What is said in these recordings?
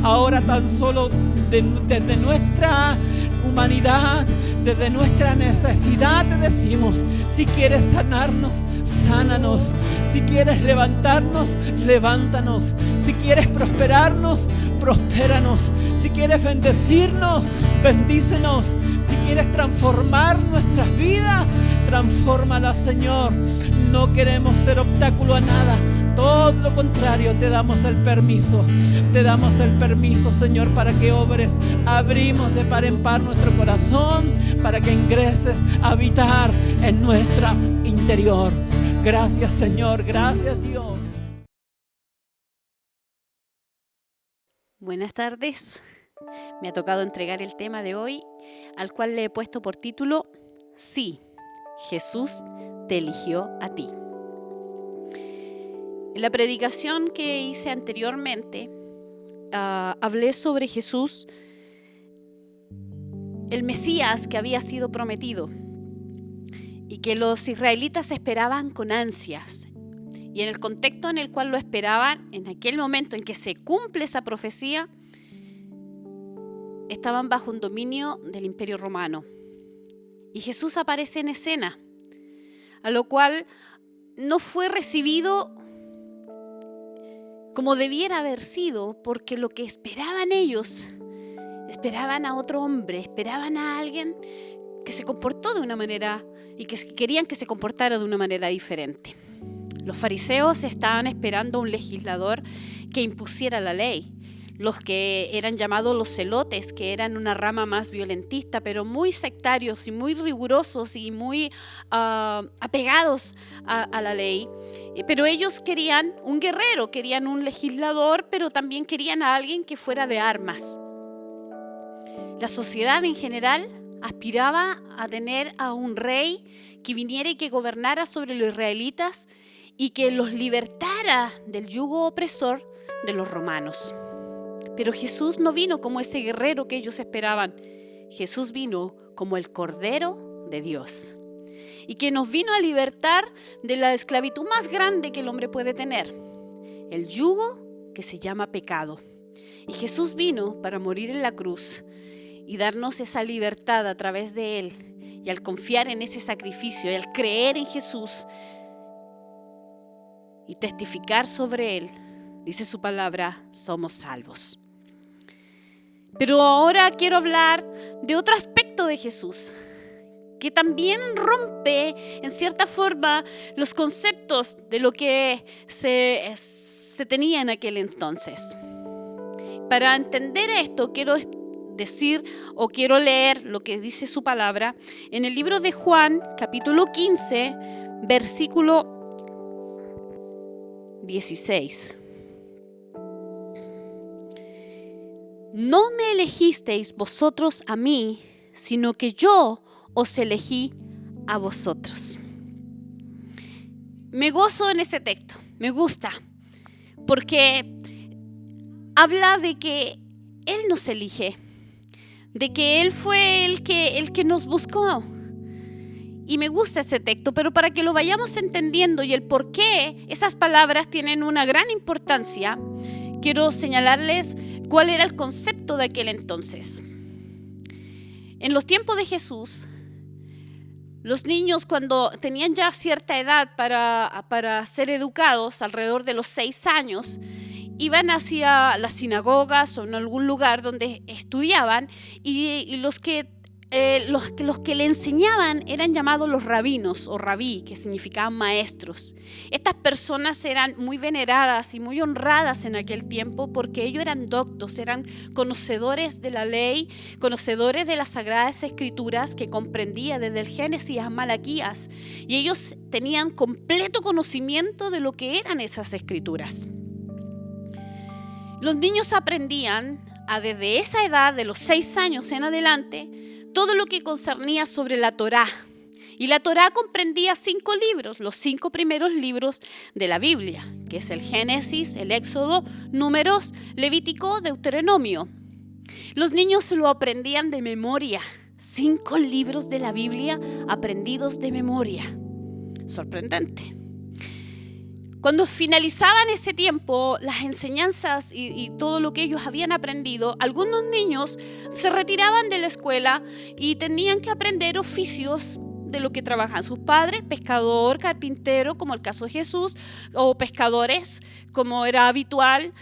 Ahora tan solo desde nuestra humanidad, desde nuestra necesidad te decimos: si quieres sanarnos, sánanos. Si quieres levantarnos, levántanos. Si quieres prosperarnos, prospéranos. Si quieres bendecirnos, bendícenos. Si quieres transformar nuestras vidas, transfórmalas, Señor. No queremos ser obstáculo a nada. Todo lo contrario, te damos el permiso. Te damos el permiso, Señor, para que obres. Abrimos de par en par nuestro corazón para que ingreses a habitar en nuestra interior. Gracias, Señor. Gracias, Dios. Buenas tardes. Me ha tocado entregar el tema de hoy, al cual le he puesto por título: Sí, Jesús te eligió a ti. En la predicación que hice anteriormente, hablé sobre Jesús, el Mesías que había sido prometido y que los israelitas esperaban con ansias. Y en el contexto en el cual lo esperaban, en aquel momento en que se cumple esa profecía, estaban bajo un dominio del Imperio Romano. Y Jesús aparece en escena, a lo cual no fue recibido como debiera haber sido, porque lo que esperaban ellos, esperaban a otro hombre, esperaban a alguien que se comportó de una manera y que querían que se comportara de una manera diferente. Los fariseos estaban esperando a un legislador que impusiera la ley. Los que eran llamados los celotes, que eran una rama más violentista, pero muy sectarios y muy rigurosos y muy apegados a la ley. Pero ellos querían un guerrero, querían un legislador, pero también querían a alguien que fuera de armas. La sociedad en general aspiraba a tener a un rey que viniera y que gobernara sobre los israelitas y que los libertara del yugo opresor de los romanos. Pero Jesús no vino como ese guerrero que ellos esperaban. Jesús vino como el Cordero de Dios, y que nos vino a libertar de la esclavitud más grande que el hombre puede tener, el yugo que se llama pecado. Y Jesús vino para morir en la cruz y darnos esa libertad a través de Él. Y al confiar en ese sacrificio y al creer en Jesús y testificar sobre Él, dice su palabra, somos salvos. Pero ahora quiero hablar de otro aspecto de Jesús, que también rompe en cierta forma los conceptos de lo que se tenía en aquel entonces. Para entender esto, quiero decir o quiero leer lo que dice su palabra en el libro de Juan, capítulo 15, versículo 16. No me elegisteis vosotros a mí, sino que yo os elegí a vosotros. Me gozo en ese texto, me gusta, porque habla de que Él nos elige, de que Él fue el que nos buscó. Y me gusta ese texto, pero para que lo vayamos entendiendo y el por qué esas palabras tienen una gran importancia, quiero señalarles cuál era el concepto de aquel entonces. En los tiempos de Jesús, los niños, cuando tenían ya cierta edad para ser educados, alrededor de los 6 años, iban hacia las sinagogas o en algún lugar donde estudiaban, y los que le enseñaban eran llamados los rabinos o rabí, que significaban maestros. Estas personas eran muy veneradas y muy honradas en aquel tiempo porque ellos eran doctos, eran conocedores de la ley, conocedores de las sagradas escrituras que comprendía desde el Génesis a Malaquías, y ellos tenían completo conocimiento de lo que eran esas escrituras. Los niños aprendían desde esa edad, de los 6 años en adelante, todo lo que concernía sobre la Torá. Y la Torá comprendía 5 libros, los 5 primeros libros de la Biblia, que es el Génesis, el Éxodo, Números, Levítico, Deuteronomio. Los niños se lo aprendían de memoria, 5 libros de la Biblia aprendidos de memoria. Sorprendente. Cuando finalizaban ese tiempo, las enseñanzas y todo lo que ellos habían aprendido, algunos niños se retiraban de la escuela y tenían que aprender oficios de lo que trabajan sus padres: pescador, carpintero, como el caso de Jesús, o pescadores, como era habitual,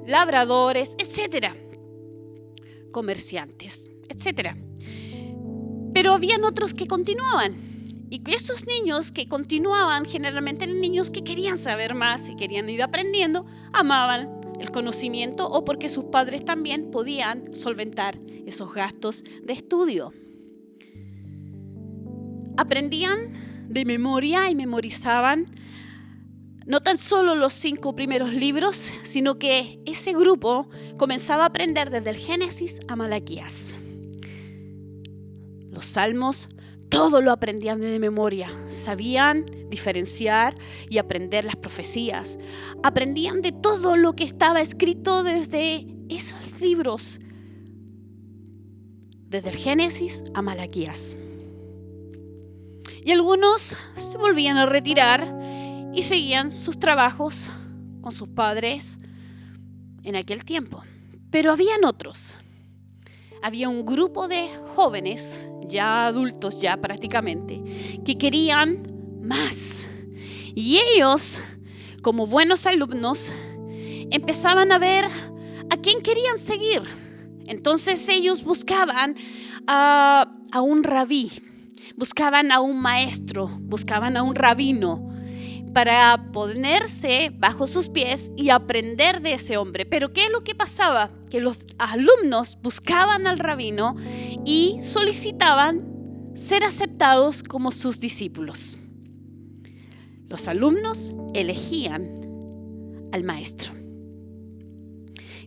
labradores, etcétera, comerciantes, etcétera. Pero habían otros que continuaban. Y esos niños que continuaban generalmente eran niños que querían saber más y querían ir aprendiendo, amaban el conocimiento, o porque sus padres también podían solventar esos gastos de estudio. Aprendían de memoria y memorizaban no tan solo los 5 primeros libros, sino que ese grupo comenzaba a aprender desde el Génesis a Malaquías. Los salmos, todo lo aprendían de memoria. Sabían diferenciar y aprender las profecías. Aprendían de todo lo que estaba escrito desde esos libros, desde el Génesis a Malaquías. Y algunos se volvían a retirar y seguían sus trabajos con sus padres en aquel tiempo. Pero habían otros. Había un grupo de jóvenes, ya adultos ya prácticamente, que querían más. Y ellos, como buenos alumnos, empezaban a ver a quién querían seguir. Entonces ellos buscaban a un rabí, buscaban a un maestro, buscaban a un rabino, para ponerse bajo sus pies y aprender de ese hombre. Pero ¿qué es lo que pasaba? Que los alumnos buscaban al rabino y solicitaban ser aceptados como sus discípulos. Los alumnos elegían al maestro.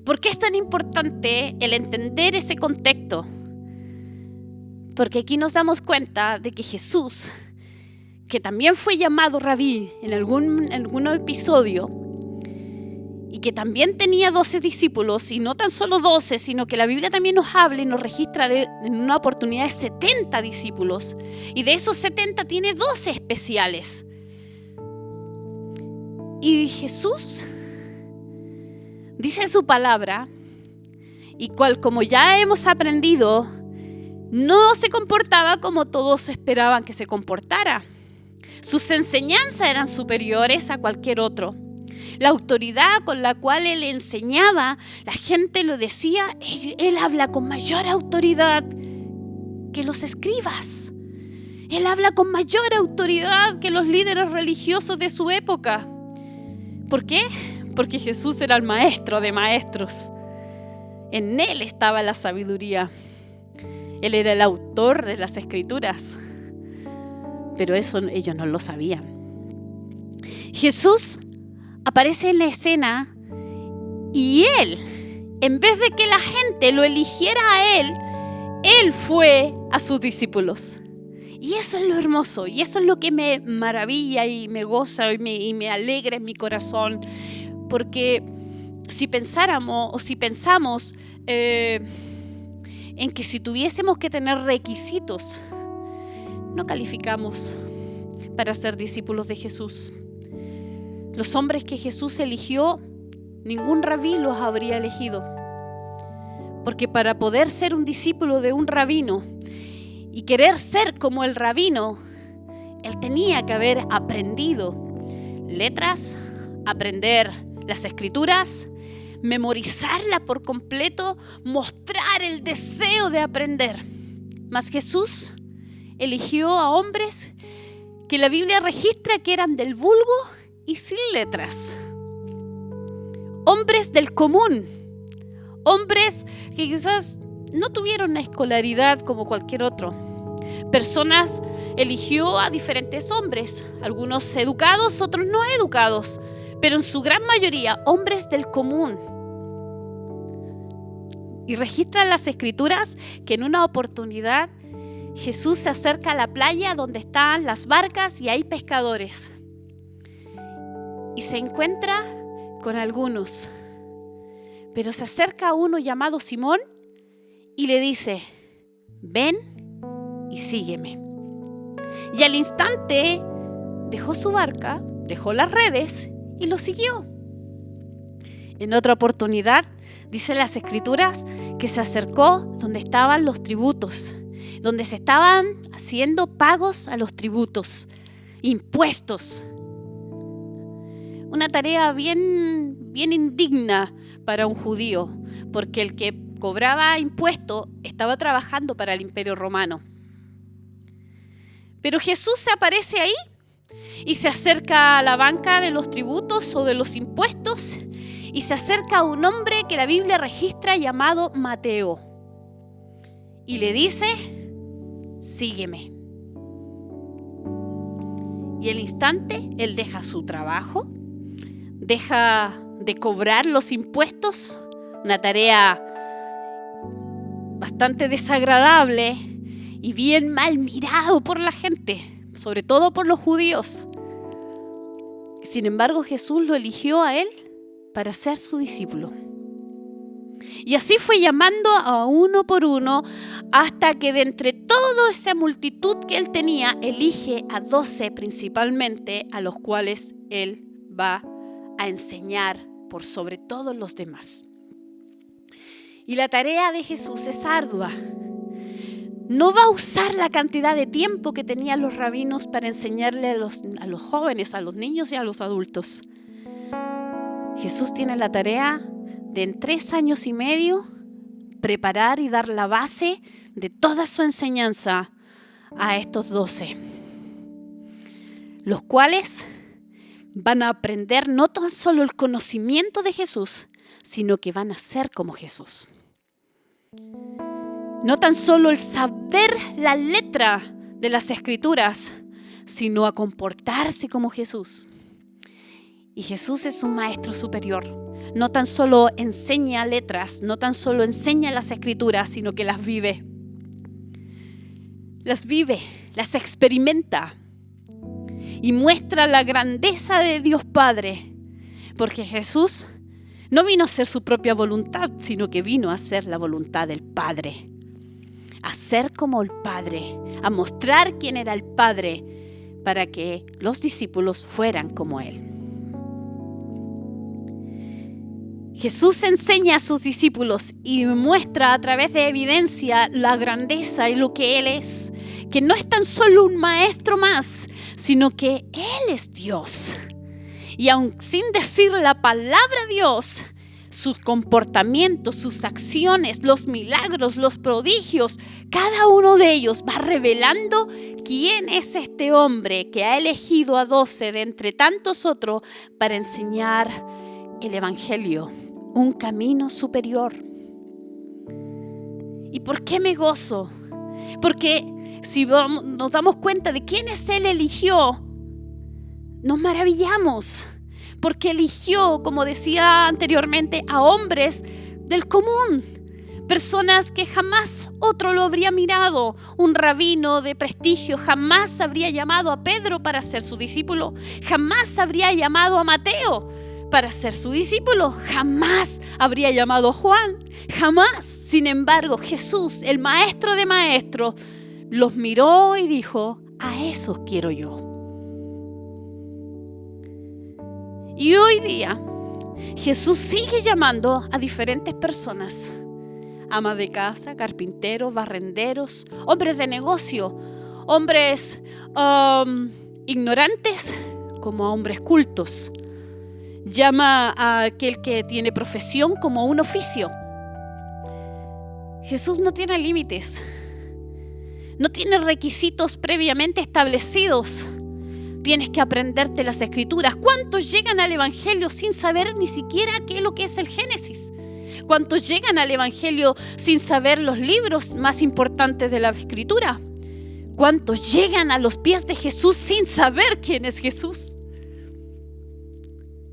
¿Por qué es tan importante el entender ese contexto? Porque aquí nos damos cuenta de que Jesús, que también fue llamado rabí en algún episodio, y que también tenía 12 discípulos, y no tan solo 12, sino que la Biblia también nos habla y nos registra en una oportunidad de 70 discípulos, y de esos 70 tiene 12 especiales. Y Jesús dice en su palabra, y cual, como ya hemos aprendido, no se comportaba como todos esperaban que se comportara. Sus enseñanzas eran superiores a cualquier otro. La autoridad con la cual él enseñaba, la gente lo decía, él habla con mayor autoridad que los escribas. Él habla con mayor autoridad que los líderes religiosos de su época. ¿Por qué? Porque Jesús era el maestro de maestros. En él estaba la sabiduría. Él era el autor de las escrituras. Pero eso ellos no lo sabían. Jesús aparece en la escena y él, en vez de que la gente lo eligiera a él fue a sus discípulos. Y eso es lo hermoso, y eso es lo que me maravilla y me goza y me alegra en mi corazón. Porque si pensáramos o si pensamos en que si tuviésemos que tener requisitos, no calificamos para ser discípulos de Jesús. Los hombres que Jesús eligió, ningún rabí los habría elegido. Porque para poder ser un discípulo de un rabino y querer ser como el rabino, él tenía que haber aprendido letras, aprender las escrituras, memorizarla por completo, mostrar el deseo de aprender. Mas Jesús eligió a hombres que la Biblia registra que eran del vulgo y sin letras. Hombres del común. Hombres que quizás no tuvieron una escolaridad como cualquier otro. Personas eligió a diferentes hombres, algunos educados, otros no educados, pero en su gran mayoría hombres del común. Y registran las escrituras que en una oportunidad Jesús se acerca a la playa donde están las barcas y hay pescadores. Y se encuentra con algunos. Pero se acerca a uno llamado Simón y le dice: ven y sígueme. Y al instante dejó su barca dejó las redes y lo siguió. En otra oportunidad, dice las Escrituras, que se acercó donde estaban los tributos, donde se estaban haciendo pagos a los tributos, impuestos. Una tarea bien indigna para un judío, porque el que cobraba impuestos estaba trabajando para el Imperio Romano. Pero Jesús se aparece ahí y se acerca a la banca de los tributos o de los impuestos y se acerca a un hombre que la Biblia registra llamado Mateo y le dice: sígueme. Y al instante él deja su trabajo, deja de cobrar los impuestos, una tarea bastante desagradable y bien mal mirado por la gente, sobre todo por los judíos. Sin embargo, Jesús lo eligió a él para ser su discípulo. Y así fue llamando a uno por uno hasta que de entre toda esa multitud que él tenía, elige a 12 principalmente, a los cuales él va a enseñar por sobre todos los demás. Y la tarea de Jesús es ardua. No va a usar la cantidad de tiempo que tenían los rabinos para enseñarle a los jóvenes, a los niños y a los adultos. Jesús tiene la tarea de en 3 años y medio preparar y dar la base de toda su enseñanza a estos 12, los cuales van a aprender no tan solo el conocimiento de Jesús, sino que van a ser como Jesús. No tan solo el saber la letra de las Escrituras, sino a comportarse como Jesús. Y Jesús es un maestro superior. No tan solo enseña letras, no tan solo enseña las Escrituras, sino que las vive. Las vive, las experimenta y muestra la grandeza de Dios Padre. Porque Jesús no vino a hacer su propia voluntad, sino que vino a hacer la voluntad del Padre. A ser como el Padre, a mostrar quién era el Padre para que los discípulos fueran como Él. Jesús enseña a sus discípulos y muestra a través de evidencia la grandeza y lo que Él es, que no es tan solo un maestro más, sino que Él es Dios. Y aun sin decir la palabra Dios, sus comportamientos, sus acciones, los milagros, los prodigios, cada uno de ellos va revelando quién es este hombre que ha elegido a 12 de entre tantos otros para enseñar el Evangelio, un camino superior. ¿Y por qué me gozo? Porque si nos damos cuenta de quiénes Él eligió, nos maravillamos. Porque eligió, como decía anteriormente, a hombres del común. Personas que jamás otro lo habría mirado. Un rabino de prestigio jamás habría llamado a Pedro para ser su discípulo. Jamás habría llamado a Mateo para ser su discípulo. Jamás habría llamado a Juan. Jamás. Sin embargo, Jesús, el maestro de maestros, los miró y dijo: a esos quiero yo. Y hoy día Jesús sigue llamando a diferentes personas: amas de casa, carpinteros, barrenderos, hombres de negocio, hombres ignorantes como a hombres cultos. Llama a aquel que tiene profesión como un oficio. Jesús no tiene límites, no tiene requisitos previamente establecidos. Tienes que aprenderte las Escrituras. ¿Cuántos llegan al Evangelio sin saber ni siquiera qué es lo que es el Génesis? ¿Cuántos llegan al Evangelio sin saber los libros más importantes de la Escritura? ¿Cuántos llegan a los pies de Jesús sin saber quién es Jesús?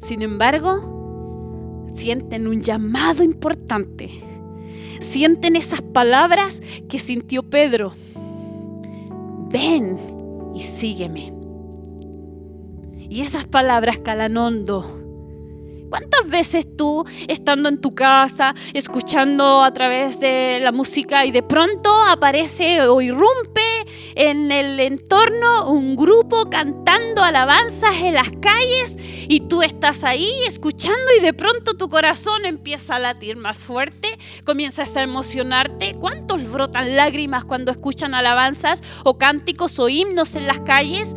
Sin embargo, sienten un llamado importante. Sienten esas palabras que sintió Pedro: ven y sígueme. Y esas palabras calan hondo. ¿Cuántas veces tú, estando en tu casa, escuchando a través de la música, y de pronto aparece o irrumpe en el entorno un grupo cantando alabanzas en las calles y tú estás ahí escuchando y de pronto tu corazón empieza a latir más fuerte, comienzas a emocionarte. ¿Cuántos brotan lágrimas cuando escuchan alabanzas o cánticos o himnos en las calles?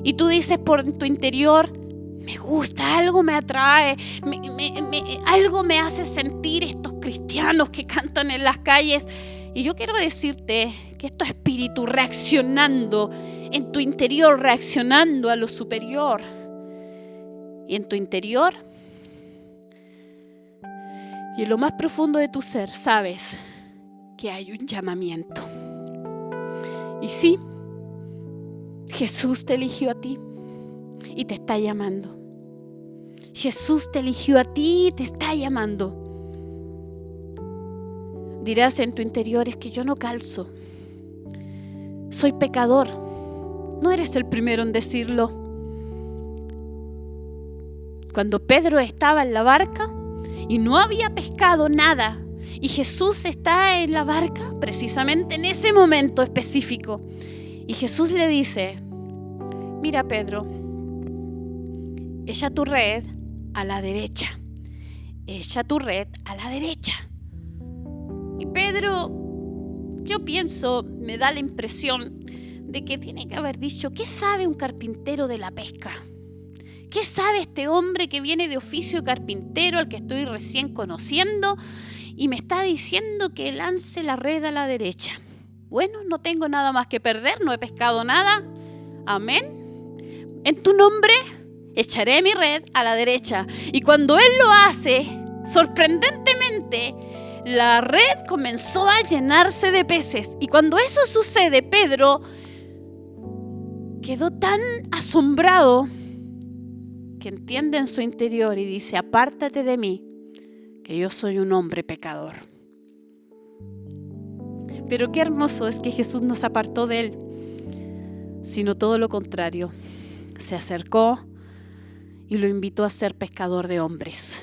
Y tú dices por tu interior, me gusta, algo me atrae, algo me hace sentir estos cristianos que cantan en las calles. Y yo quiero decirte que estos espíritus reaccionando en tu interior, reaccionando a lo superior. Y en tu interior y en lo más profundo de tu ser sabes que hay un llamamiento. Y sí, Jesús te eligió a ti y te está llamando. Jesús te eligió a ti y te está llamando. Dirás en tu interior, es que yo no calzo. Soy pecador. No eres el primero en decirlo. Cuando Pedro estaba en la barca y no había pescado nada, y Jesús está en la barca precisamente en ese momento específico, y Jesús le dice, mira Pedro, echa tu red a la derecha. Echa tu red a la derecha. Y Pedro, yo pienso, me da la impresión de que tiene que haber dicho, ¿qué sabe un carpintero de la pesca? ¿Qué sabe este hombre que viene de oficio de carpintero, al que estoy recién conociendo, y me está diciendo que lance la red a la derecha? Bueno, no tengo nada más que perder, no he pescado nada. Amén. En tu nombre echaré mi red a la derecha. Y cuando él lo hace, sorprendentemente, la red comenzó a llenarse de peces. Y cuando eso sucede, Pedro quedó tan asombrado que entiende en su interior y dice, apártate de mí, que yo soy un hombre pecador. Pero qué hermoso es que Jesús no se apartó de él, sino todo lo contrario. Se acercó y lo invitó a ser pescador de hombres.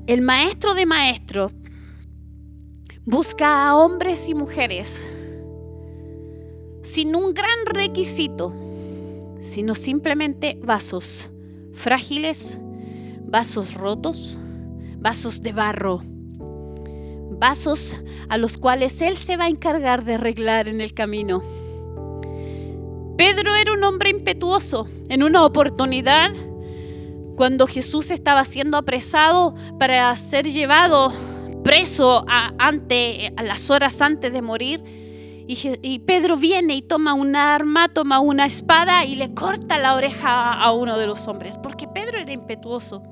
El maestro de maestros busca a hombres y mujeres sin un gran requisito, sino simplemente vasos frágiles, vasos rotos, vasos de barro, vasos a los cuales Él se va a encargar de arreglar en el camino. Pedro era un hombre impetuoso. En una oportunidad, cuando Jesús estaba siendo apresado para ser llevado preso a las horas antes de morir, y Pedro viene y toma un arma, toma una espada y le corta la oreja a uno de los hombres, porque Pedro era impetuoso,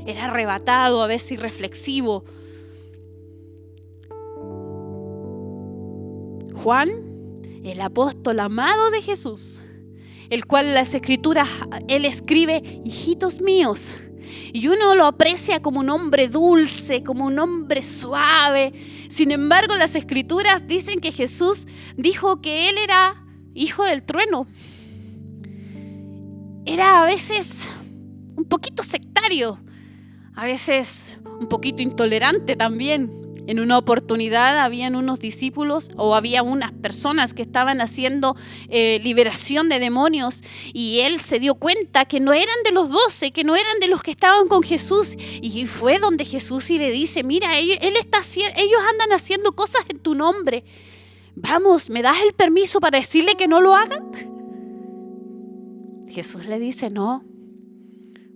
era arrebatado, a veces irreflexivo. Juan, el apóstol amado de Jesús, el cual en las escrituras él escribe, hijitos míos, y uno lo aprecia como un hombre dulce, como un hombre suave. Sin embargo, las escrituras dicen que Jesús dijo que él era hijo del trueno. Era a veces un poquito sectario, a veces un poquito intolerante también. En una oportunidad habían unos discípulos o había unas personas que estaban haciendo liberación de demonios, y él se dio cuenta que no eran de los 12, que no eran de los que estaban con Jesús, y fue donde Jesús y le dice, mira, ellos andan haciendo cosas en tu nombre. Vamos, ¿me das el permiso para decirle que no lo hagan? Jesús le dice, no,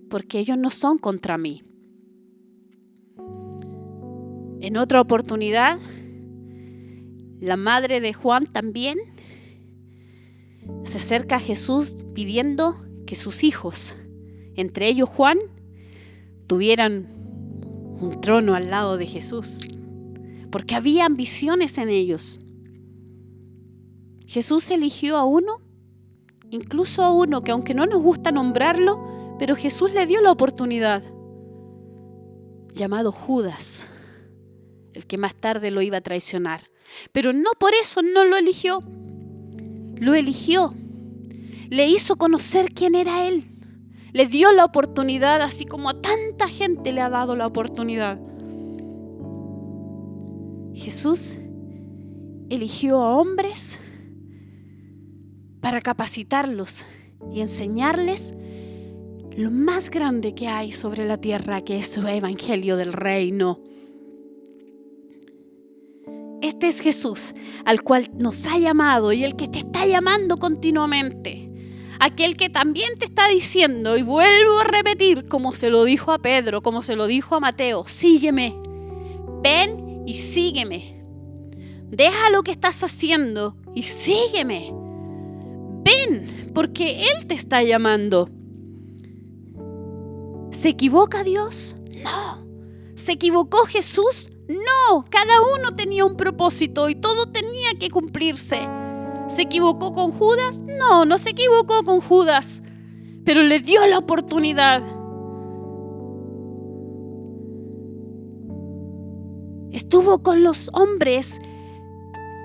porque ellos no son contra mí. En otra oportunidad, la madre de Juan también se acerca a Jesús pidiendo que sus hijos, entre ellos Juan, tuvieran un trono al lado de Jesús, porque había ambiciones en ellos. Jesús eligió a uno, incluso a uno que aunque no nos gusta nombrarlo, pero Jesús le dio la oportunidad, llamado Judas, el que más tarde lo iba a traicionar. Pero no por eso no lo eligió. Lo eligió. Le hizo conocer quién era Él. Le dio la oportunidad, así como a tanta gente le ha dado la oportunidad. Jesús eligió a hombres para capacitarlos y enseñarles lo más grande que hay sobre la tierra, que es su evangelio del reino. Este es Jesús, al cual nos ha llamado y el que te está llamando continuamente. Aquel que también te está diciendo, y vuelvo a repetir, como se lo dijo a Pedro, como se lo dijo a Mateo: sígueme, ven y sígueme. Deja lo que estás haciendo y sígueme. Ven, porque Él te está llamando. ¿Se equivoca Dios? No. ¿Se equivocó Jesús? No. Cada uno tenía un propósito y todo tenía que cumplirse. ¿Se equivocó con Judas? No, no se equivocó con Judas, pero le dio la oportunidad. Estuvo con los hombres,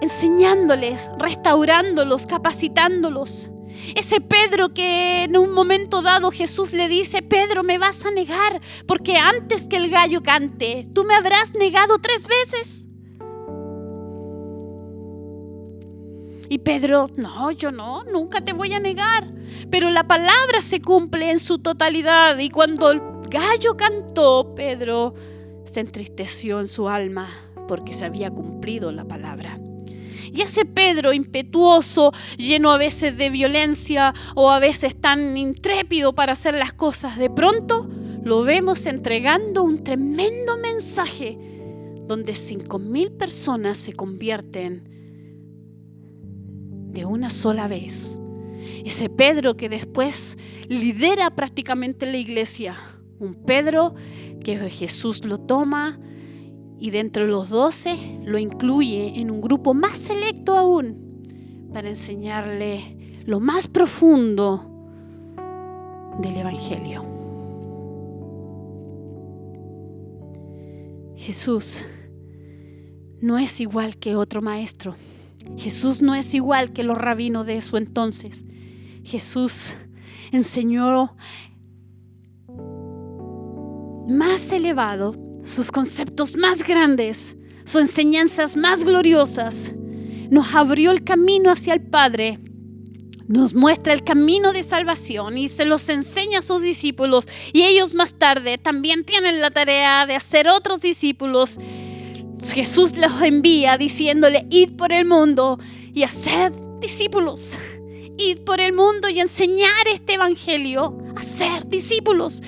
enseñándoles, restaurándolos, capacitándolos. Ese Pedro que en un momento dado Jesús le dice: Pedro, me vas a negar, porque antes que el gallo cante, tú me habrás negado 3 veces. Y Pedro: no, yo no, nunca te voy a negar. Pero la palabra se cumple en su totalidad, y cuando el gallo cantó, Pedro se entristeció en su alma porque se había cumplido la palabra. Y ese Pedro impetuoso, lleno a veces de violencia o a veces tan intrépido para hacer las cosas, de pronto lo vemos entregando un tremendo mensaje donde 5,000 personas se convierten de una sola vez. Ese Pedro que después lidera prácticamente la iglesia. Un Pedro que Jesús lo toma y de entre los 12 lo incluye en un grupo más selecto aún para enseñarle lo más profundo del evangelio. Jesús no es igual que otro maestro. Jesús no es igual que los rabinos de su entonces. Jesús enseñó más elevado, sus conceptos más grandes, sus enseñanzas más gloriosas. Nos abrió el camino hacia el Padre, nos muestra el camino de salvación y se los enseña a sus discípulos. Y ellos más tarde también tienen la tarea de hacer otros discípulos. Jesús los envía diciéndole: id por el mundo y haced discípulos. Id por el mundo y enseñar este evangelio, hacer discípulos.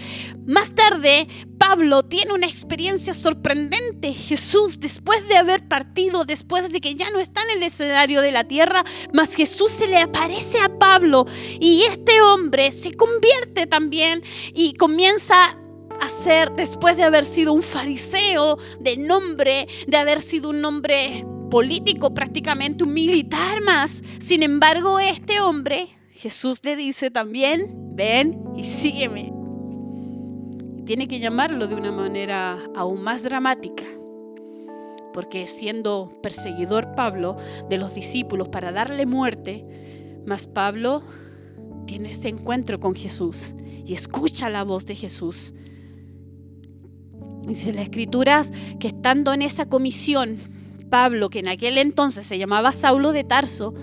Más tarde, Pablo tiene una experiencia sorprendente. Jesús, después de haber partido, después de que ya no está en el escenario de la tierra, mas Jesús se le aparece a Pablo y este hombre se convierte también y comienza a ser, después de haber sido un fariseo de nombre, de haber sido un hombre político, prácticamente un militar más. Sin embargo, este hombre, Jesús le dice también: ven y sígueme. Y tiene que llamarlo de una manera aún más dramática, porque siendo perseguidor Pablo de los discípulos para darle muerte, mas Pablo tiene ese encuentro con Jesús y escucha la voz de Jesús. Dice las Escrituras que estando en esa comisión, Pablo, que en aquel entonces se llamaba Saulo de Tarso,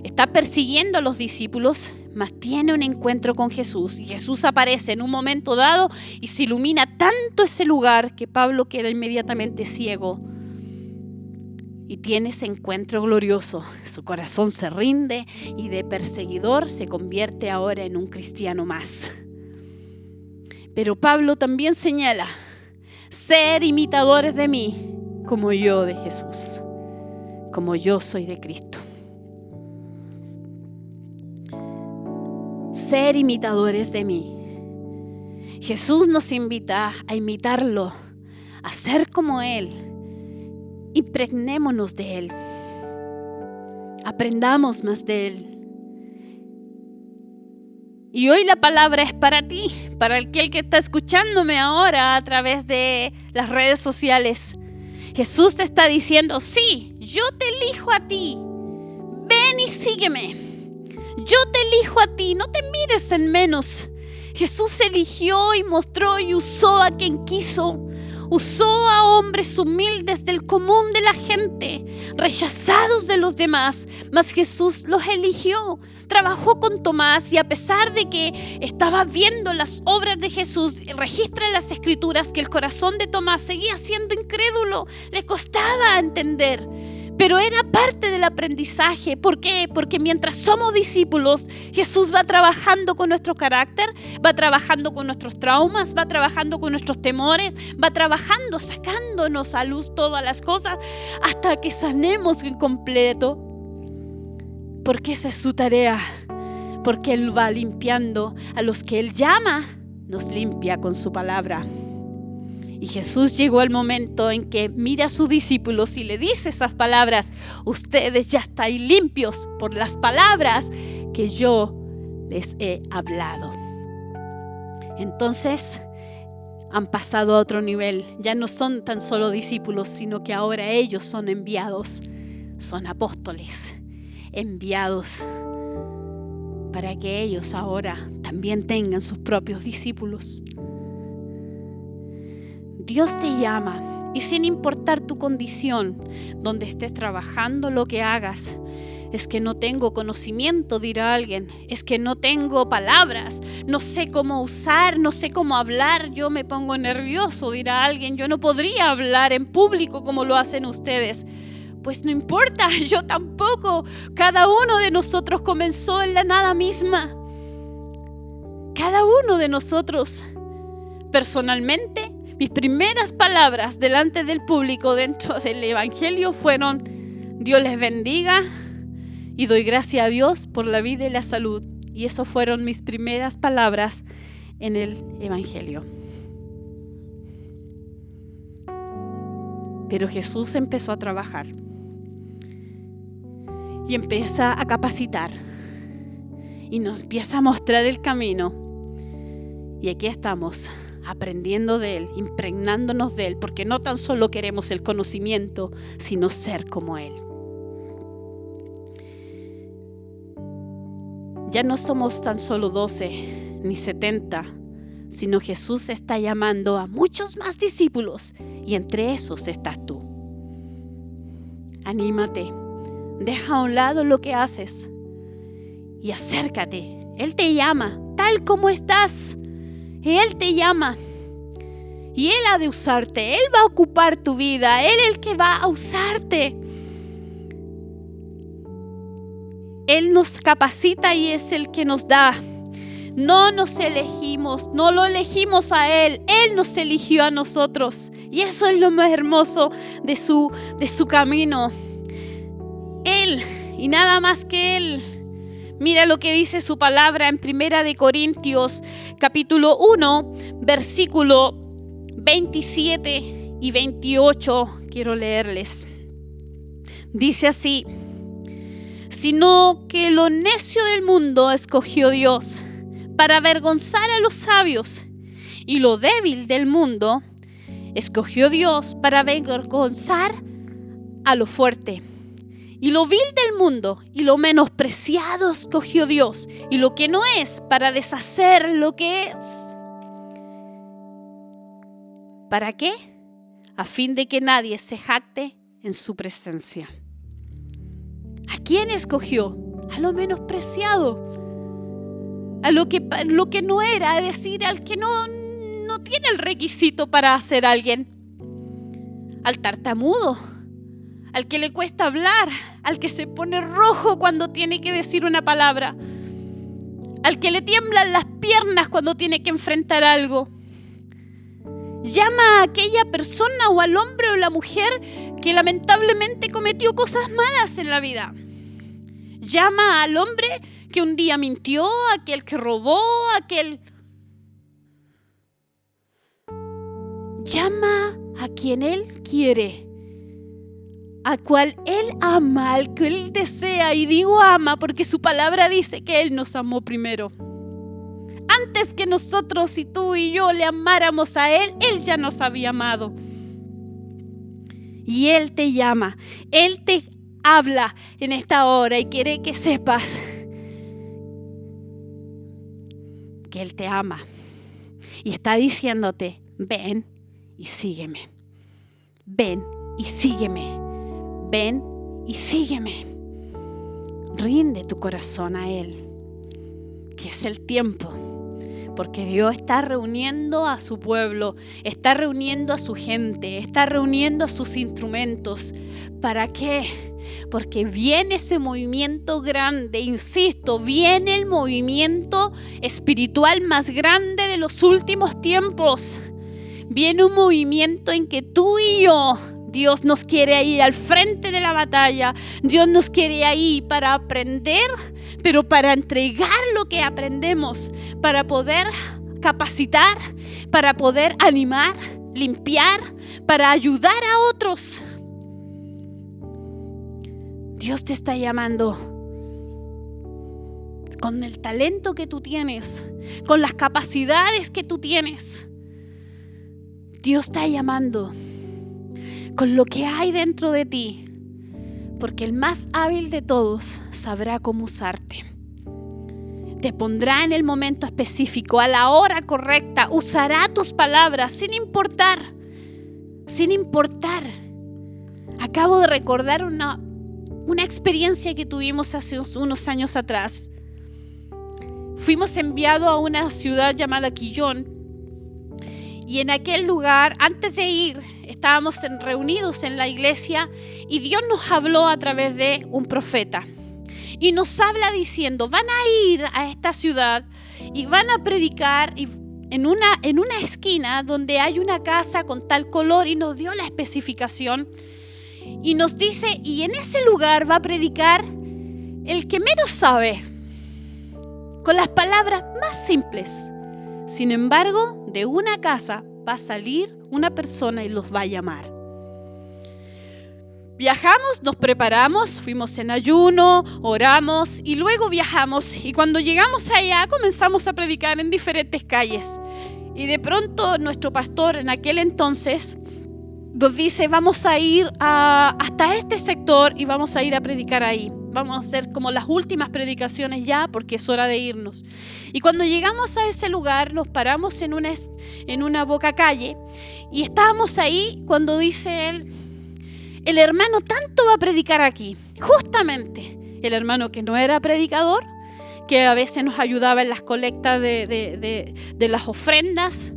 está persiguiendo a los discípulos, mas tiene un encuentro con Jesús. Y Jesús aparece en un momento dado y se ilumina tanto ese lugar que Pablo queda inmediatamente ciego. Y tiene ese encuentro glorioso. Su corazón se rinde y de perseguidor se convierte ahora en un cristiano más. Pero Pablo también señala: ser imitadores de mí, como yo de Jesús, como yo soy de Cristo. Ser imitadores de mí. Jesús nos invita a imitarlo, a ser como Él. Impregnémonos de Él. Aprendamos más de Él. Y hoy la palabra es para ti, para aquel que está escuchándome ahora a través de las redes sociales. Jesús te está diciendo: sí, yo te elijo a ti. Ven y sígueme. Yo te elijo a ti, no te mires en menos. Jesús eligió y mostró y usó a quien quiso. Usó a hombres humildes del común de la gente, rechazados de los demás, mas Jesús los eligió. Trabajó con Tomás y a pesar de que estaba viendo las obras de Jesús, registra en las Escrituras que el corazón de Tomás seguía siendo incrédulo, le costaba entender. Pero era parte del aprendizaje. ¿Por qué? Porque mientras somos discípulos, Jesús va trabajando con nuestro carácter, va trabajando con nuestros traumas, va trabajando con nuestros temores, va trabajando, sacándonos a luz todas las cosas hasta que sanemos en completo. Porque esa es su tarea. Porque Él va limpiando a los que Él llama, nos limpia con su palabra. Y Jesús llegó al momento en que mira a sus discípulos y le dice esas palabras: ustedes ya estáis limpios por las palabras que yo les he hablado. Entonces han pasado a otro nivel. Ya no son tan solo discípulos, sino que ahora ellos son enviados. Son apóstoles, enviados para que ellos ahora también tengan sus propios discípulos. Dios te llama y sin importar tu condición, donde estés trabajando, lo que hagas. Es que no tengo conocimiento, dirá alguien. Es que no tengo palabras, no sé cómo usar, no sé cómo hablar. Yo me pongo nervioso, dirá alguien. Yo no podría hablar en público como lo hacen ustedes. Pues no importa, yo tampoco. Cada uno de nosotros comenzó en la nada misma. Cada uno de nosotros, personalmente, mis primeras palabras delante del público dentro del Evangelio fueron: Dios les bendiga y doy gracias a Dios por la vida y la salud. Y eso fueron mis primeras palabras en el Evangelio. Pero Jesús empezó a trabajar y empieza a capacitar y nos empieza a mostrar el camino. Y aquí estamos, aprendiendo de Él, impregnándonos de Él, porque no tan solo queremos el conocimiento, sino ser como Él. Ya no somos tan solo 12 ni 70, sino Jesús está llamando a muchos más discípulos y entre esos estás tú. Anímate, deja a un lado lo que haces y acércate. Él te llama tal como estás. Él te llama y Él ha de usarte. Él va a ocupar tu vida. Él es el que va a usarte. Él nos capacita y es el que nos da. No nos elegimos, no lo elegimos a Él. Él nos eligió a nosotros. Y eso es lo más hermoso de su camino. Él y nada más que Él. Mira lo que dice su palabra en 1 Corintios capítulo 1, versículo 27 y 28. Quiero leerles. Dice así: sino que lo necio del mundo escogió Dios para avergonzar a los sabios, y lo débil del mundo escogió Dios para avergonzar a lo fuerte. Y lo vil del mundo y lo menospreciado escogió Dios, y lo que no es, para deshacer lo que es. ¿Para qué? A fin de que nadie se jacte en su presencia. ¿A quién escogió? A lo menospreciado, a lo que no era, es decir, al que no tiene el requisito para ser alguien, al tartamudo, al que le cuesta hablar, al que se pone rojo cuando tiene que decir una palabra, al que le tiemblan las piernas cuando tiene que enfrentar algo. Llama a aquella persona o al hombre o la mujer que lamentablemente cometió cosas malas en la vida. Llama al hombre que un día mintió, aquel que robó, Llama a quien Él quiere, a cual Él ama, al que Él desea. Y digo ama porque su palabra dice que Él nos amó primero. Antes que nosotros y tú y yo le amáramos a Él, Él ya nos había amado. Y Él te llama, Él te habla en esta hora y quiere que sepas que Él te ama. Y está diciéndote: ven y sígueme. Ven y sígueme. Ven y sígueme. Rinde tu corazón a Él, que es el tiempo. Porque Dios está reuniendo a su pueblo, está reuniendo a su gente, está reuniendo a sus instrumentos. ¿Para qué? Porque viene ese movimiento grande, insisto, viene el movimiento espiritual más grande de los últimos tiempos. Viene un movimiento en que tú y yo, Dios nos quiere ir al frente de la batalla. Dios nos quiere ahí para aprender, pero para entregar lo que aprendemos, para poder capacitar, para poder animar, limpiar, para ayudar a otros. Dios te está llamando con el talento que tú tienes, con las capacidades que tú tienes. Dios está llamando con lo que hay dentro de ti, porque el más hábil de todos sabrá cómo usarte. Te pondrá en el momento específico, a la hora correcta, usará tus palabras sin importar. Acabo de recordar una experiencia que tuvimos hace unos años atrás. Fuimos enviados a una ciudad llamada Quillón. Y en aquel lugar, antes de ir, estábamos reunidos en la iglesia y Dios nos habló a través de un profeta. Y nos habla diciendo, van a ir a esta ciudad y van a predicar en una esquina donde hay una casa con tal color, y nos dio la especificación. Y nos dice, y en ese lugar va a predicar el que menos sabe, con las palabras más simples. Sin embargo, de una casa va a salir una persona y los va a llamar. Viajamos, nos preparamos, fuimos en ayuno, oramos y luego viajamos. Y cuando llegamos allá comenzamos a predicar en diferentes calles. Y de pronto nuestro pastor en aquel entonces nos dice, vamos a ir hasta este sector y vamos a ir a predicar ahí. Vamos a hacer como las últimas predicaciones ya, porque es hora de irnos. Y cuando llegamos a ese lugar, nos paramos en una boca calle y estábamos ahí cuando dice él, el hermano tanto va a predicar aquí. Justamente el hermano que no era predicador, que a veces nos ayudaba en las colectas de las ofrendas,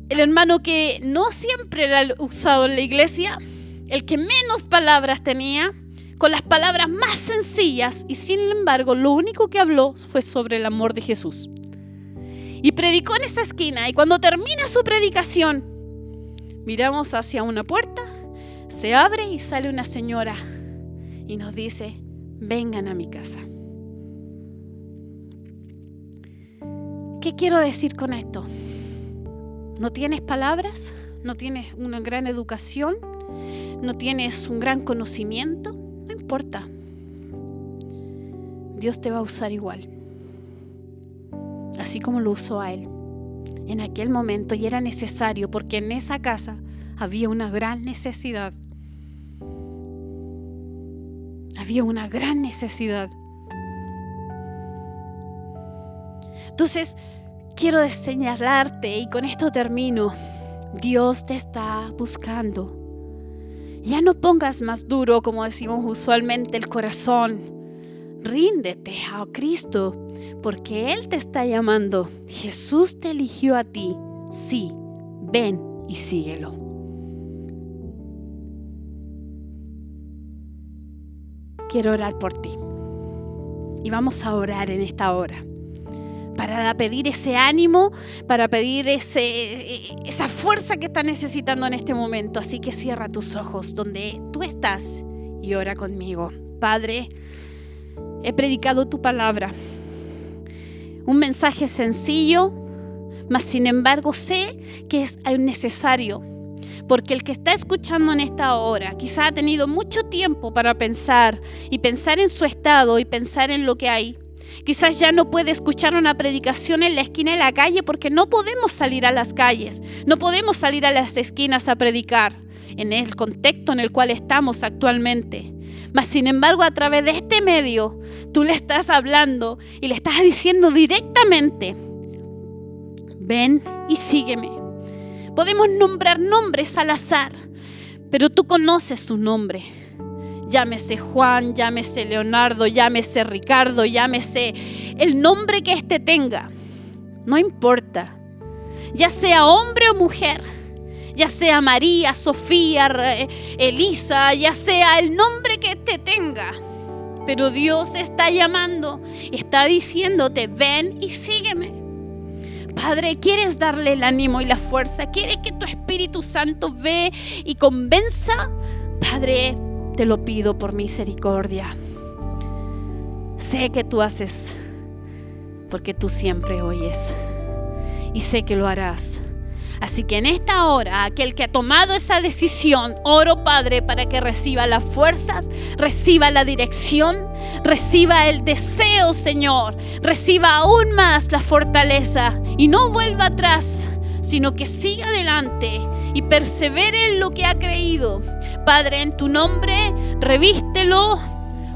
el hermano que no siempre era usado en la iglesia, el que menos palabras tenía, con las palabras más sencillas, y sin embargo lo único que habló fue sobre el amor de Jesús. Y predicó en esa esquina, y cuando termina su predicación, miramos hacia una puerta, se abre y sale una señora y nos dice, vengan a mi casa. ¿Qué quiero decir con esto? ¿No tienes palabras? ¿No tienes una gran educación? ¿No tienes un gran conocimiento? No importa. Dios te va a usar igual. Así como lo usó a él en aquel momento, y era necesario porque en esa casa había una gran necesidad. Había una gran necesidad. Entonces, quiero señalarte, y con esto termino. Dios te está buscando. Ya no pongas más duro, como decimos usualmente, el corazón. Ríndete a Cristo, porque Él te está llamando. Jesús te eligió a ti. Sí, ven y síguelo. Quiero orar por ti. Y vamos a orar en esta hora, para pedir ese ánimo, para pedir esa fuerza que estás necesitando en este momento. Así que cierra tus ojos donde tú estás y ora conmigo. Padre, he predicado tu palabra, un mensaje sencillo, mas sin embargo sé que es necesario, porque el que está escuchando en esta hora quizá ha tenido mucho tiempo para pensar en su estado y pensar en lo que hay. Quizás ya no puede escuchar una predicación en la esquina de la calle porque no podemos salir a las calles, no podemos salir a las esquinas a predicar en el contexto en el cual estamos actualmente. Mas sin embargo, a través de este medio, tú le estás hablando y le estás diciendo directamente, ven y sígueme. Podemos nombrar nombres al azar, pero tú conoces su nombre. Llámese Juan, llámese Leonardo, llámese Ricardo, llámese el nombre que éste tenga. No importa. Ya sea hombre o mujer, ya sea María, Sofía, Elisa, ya sea el nombre que éste tenga. Pero Dios está llamando, está diciéndote, ven y sígueme. Padre, ¿quieres darle el ánimo y la fuerza? ¿Quieres que tu Espíritu Santo ve y convenza? Padre, te lo pido por misericordia. Sé que tú haces, porque tú siempre oyes. Y sé que lo harás. Así que en esta hora, aquel que ha tomado esa decisión, oro, Padre, para que reciba las fuerzas, reciba la dirección, reciba el deseo, Señor, reciba aún más la fortaleza y no vuelva atrás, sino que siga adelante y persevere en lo que ha creído. Padre, en tu nombre, revístelo,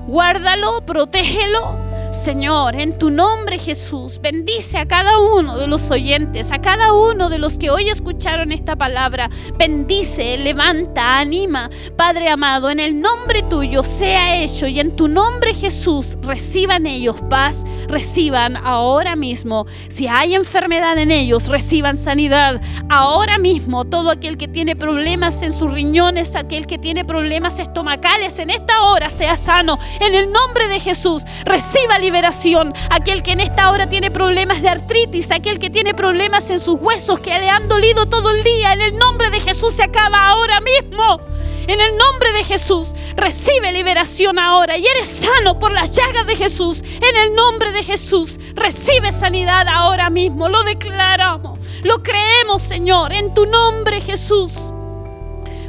guárdalo, protégelo. Señor, en tu nombre, Jesús, bendice a cada uno de los oyentes, a cada uno de los que hoy escucharon esta palabra. Bendice, levanta, anima. Padre amado, en el nombre tuyo sea hecho y en tu nombre, Jesús, reciban ellos paz, reciban ahora mismo. Si hay enfermedad en ellos, reciban sanidad ahora mismo. Todo aquel que tiene problemas en sus riñones, aquel que tiene problemas estomacales, en esta hora sea sano. En el nombre de Jesús, reciba liberación. Aquel que en esta hora tiene problemas de artritis, aquel que tiene problemas en sus huesos que le han dolido todo el día, en el nombre de Jesús se acaba ahora mismo. En el nombre de Jesús, recibe liberación ahora y eres sano por las llagas de Jesús. En el nombre de Jesús, recibe sanidad ahora mismo. Lo declaramos, lo creemos, Señor, en tu nombre, Jesús.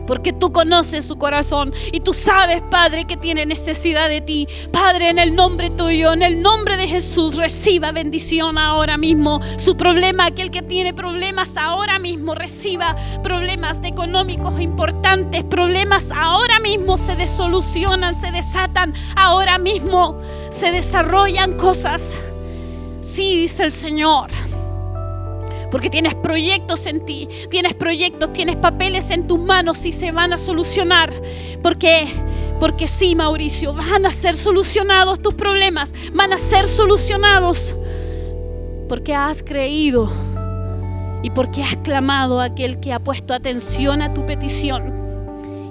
Porque tú conoces su corazón y tú sabes, Padre, que tiene necesidad de ti. Padre, en el nombre tuyo, en el nombre de Jesús, reciba bendición ahora mismo. Su problema, aquel que tiene problemas ahora mismo, reciba problemas económicos importantes. Problemas ahora mismo se desolucionan, se desatan. Ahora mismo se desarrollan cosas. Sí, dice el Señor. Porque tienes proyectos en ti, tienes proyectos, tienes papeles en tus manos y se van a solucionar. Porque sí, Mauricio, van a ser solucionados tus problemas, van a ser solucionados. Porque has creído y porque has clamado a aquel que ha puesto atención a tu petición.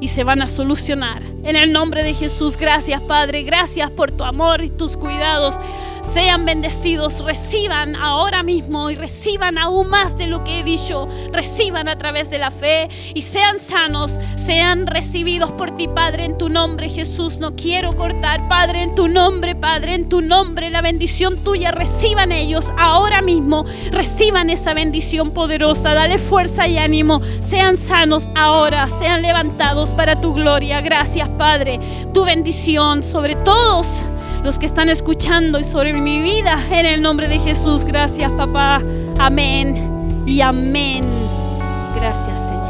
Y se van a solucionar. En el nombre de Jesús, gracias, Padre. Gracias por tu amor y tus cuidados. Sean bendecidos, reciban ahora mismo y reciban aún más de lo que he dicho. Reciban a través de la fe y sean sanos, sean recibidos por ti, Padre, en tu nombre, Jesús. No quiero cortar, Padre, en tu nombre, Padre, en tu nombre, la bendición tuya. Reciban ellos ahora mismo. Reciban esa bendición poderosa. Dale fuerza y ánimo. Sean sanos ahora, sean levantados para tu gloria. Gracias, Padre. Tu bendición sobre todos los que están escuchando y sobre mi vida, en el nombre de Jesús. Gracias, papá. Amén y amén. Gracias, Señor.